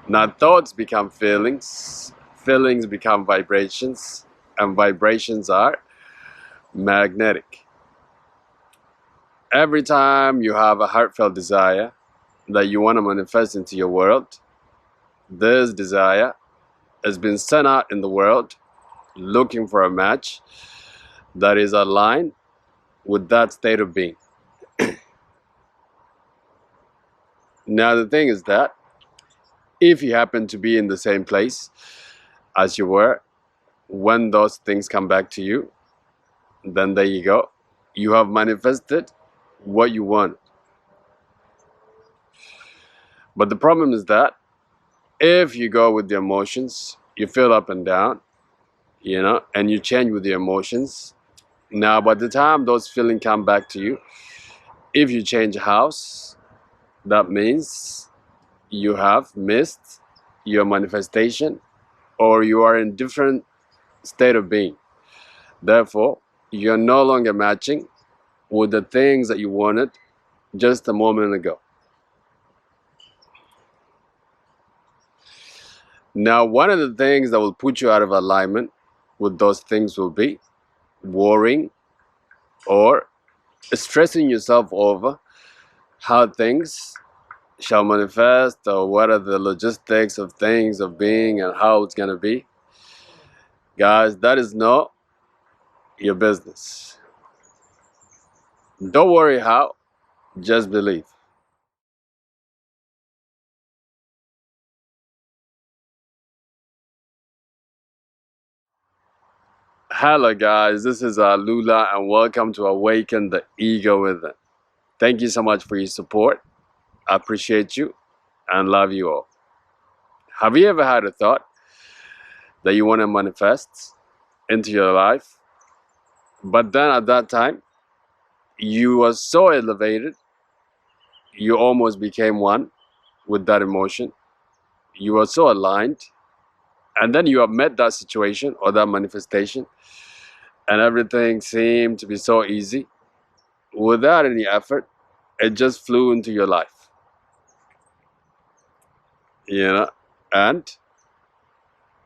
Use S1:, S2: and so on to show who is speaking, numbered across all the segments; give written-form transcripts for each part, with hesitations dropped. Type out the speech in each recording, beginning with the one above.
S1: Now thoughts become feelings, feelings become vibrations, and vibrations are magnetic. Every time you have a heartfelt desire that you want to manifest into your world, this desire has been sent out in the world looking for a match that is aligned with that state of being. Now the thing is that if you happen to be in the same place as you were when those things come back to you, then there you go. You have manifested what you want. But the problem is that if you go with the emotions, you feel up and down, and you change with the emotions. Now, by the time those feelings come back to you, if you change house, that means you have missed your manifestation or you are in different state of being. Therefore, you're no longer matching with the things that you wanted just a moment ago. Now, one of the things that will put you out of alignment with those things will be worrying or stressing yourself over how things shall manifest or what are the logistics of things of being and how it's going to be. Guys, that is not your business. Don't worry how, just believe. Hello guys, this is Lula and welcome to Awaken the Ego Within. Thank you so much for your support. I appreciate you and love you all. Have you ever had a thought that you want to manifest into your life, but then at that time you were so elevated, you almost became one with that emotion, you were so aligned, and then you have met that situation or that manifestation, and everything seemed to be so easy without any effort, it just flew into your life, and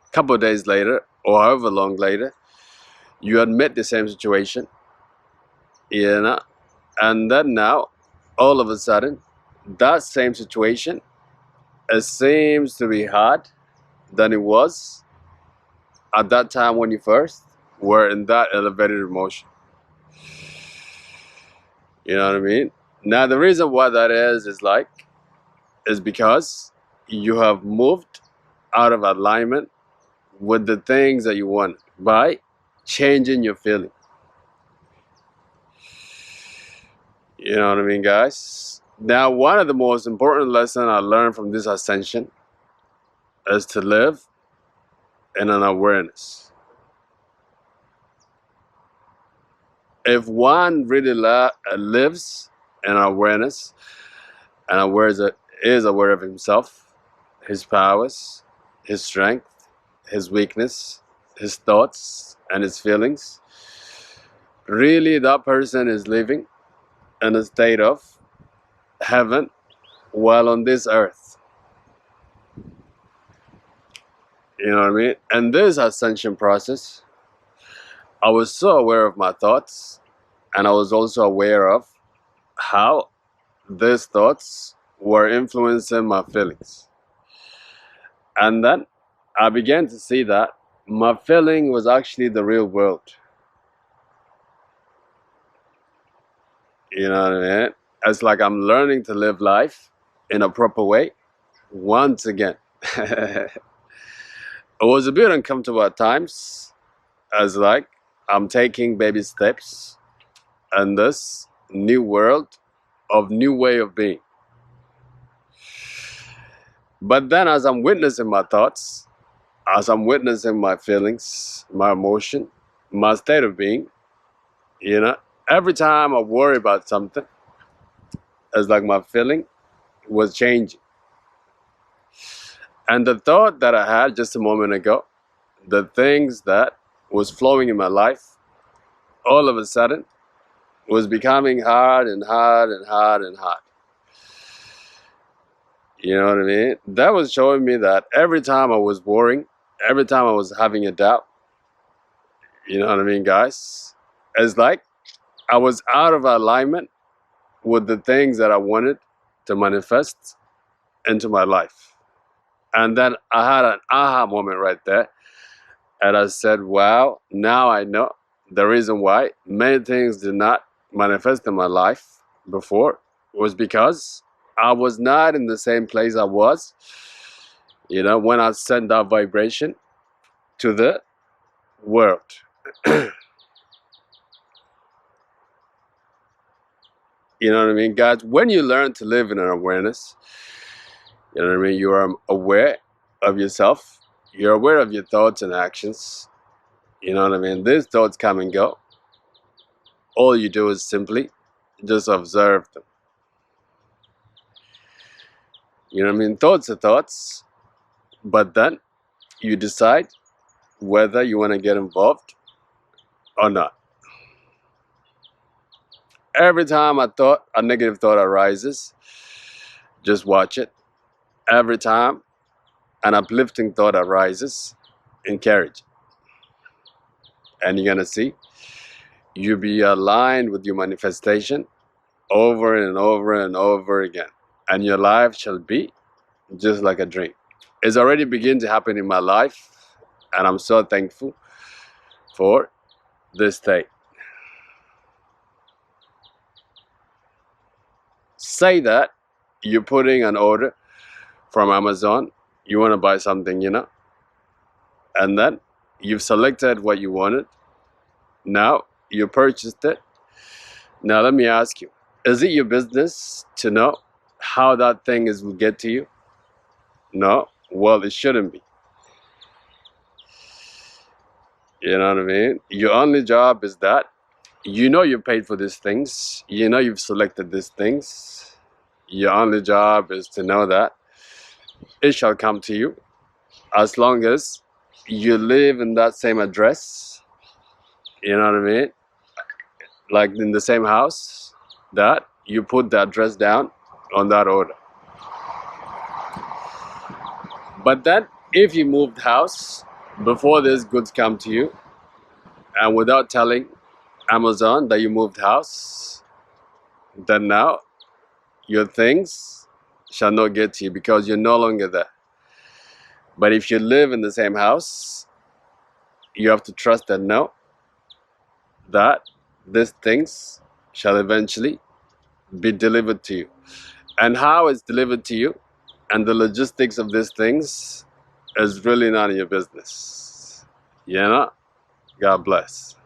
S1: a couple of days later or however long later, you had met the same situation, you know and then now all of a sudden that same situation, it seems to be hard than it was at that time when you first were in that elevated emotion. You know what I mean? Now the reason why that is because you have moved out of alignment with the things that you want by changing your feeling. You know what I mean, guys? Now, one of the most important lessons I learned from this ascension is to live in an awareness. If one really lives in awareness and is aware of himself, his powers, his strength, his weakness, his thoughts, and his feelings, really that person is living in a state of heaven while on this earth. You know what I mean? And this ascension process, I was so aware of my thoughts, and I was also aware of how these thoughts were influencing my feelings. And then I began to see that my feeling was actually the real world. You know what I mean? It's like I'm learning to live life in a proper way once again. It was a bit uncomfortable at times, as like I'm taking baby steps in this new world of new way of being. But then as I'm witnessing my thoughts, as I'm witnessing my feelings, my emotion, my state of being, you know, every time I worry about something, it's like my feeling was changing. And the thought that I had just a moment ago, the things that was flowing in my life, all of a sudden was becoming hard and hard and hard and hard. You know what I mean? That was showing me that every time I was worrying, every time I was having a doubt, you know what I mean, guys? It's like I was out of alignment with the things that I wanted to manifest into my life. And then I had an aha moment right there. And I said, wow, now I know the reason why many things did not manifest in my life before was because I was not in the same place I was, when I sent that vibration to the world. You know what I mean, guys? When you learn to live in an awareness, you know what I mean, you are aware of yourself, you're aware of your thoughts and actions. You know what I mean? These thoughts come and go. All you do is simply just observe them. You know what I mean? Thoughts are thoughts, but then you decide whether you want to get involved or not. Every time a negative thought arises, just watch it. Every time an uplifting thought arises, encourage it. And you're going to see you'll be aligned with your manifestation over and over and over again. And your life shall be just like a dream. It's already beginning to happen in my life, and I'm so thankful for this state. Say that you're putting an order from Amazon, you want to buy something, and then you've selected what you wanted. Now you purchased it. Now let me ask you, is it your business to know how that thing will get to you? No? Well, it shouldn't be. You know what I mean? Your only job is that you paid for these things. You've selected these things. Your only job is to know that it shall come to you as long as you live in that same address. You know what I mean? Like in the same house, that you put the address down on that order. But then if you moved house before these goods come to you, and without telling Amazon that you moved house, then now your things shall not get to you because you're no longer there. But if you live in the same house, you have to trust and know that these things shall eventually be delivered to you. And how it's delivered to you and the logistics of these things is really none of your business. God bless.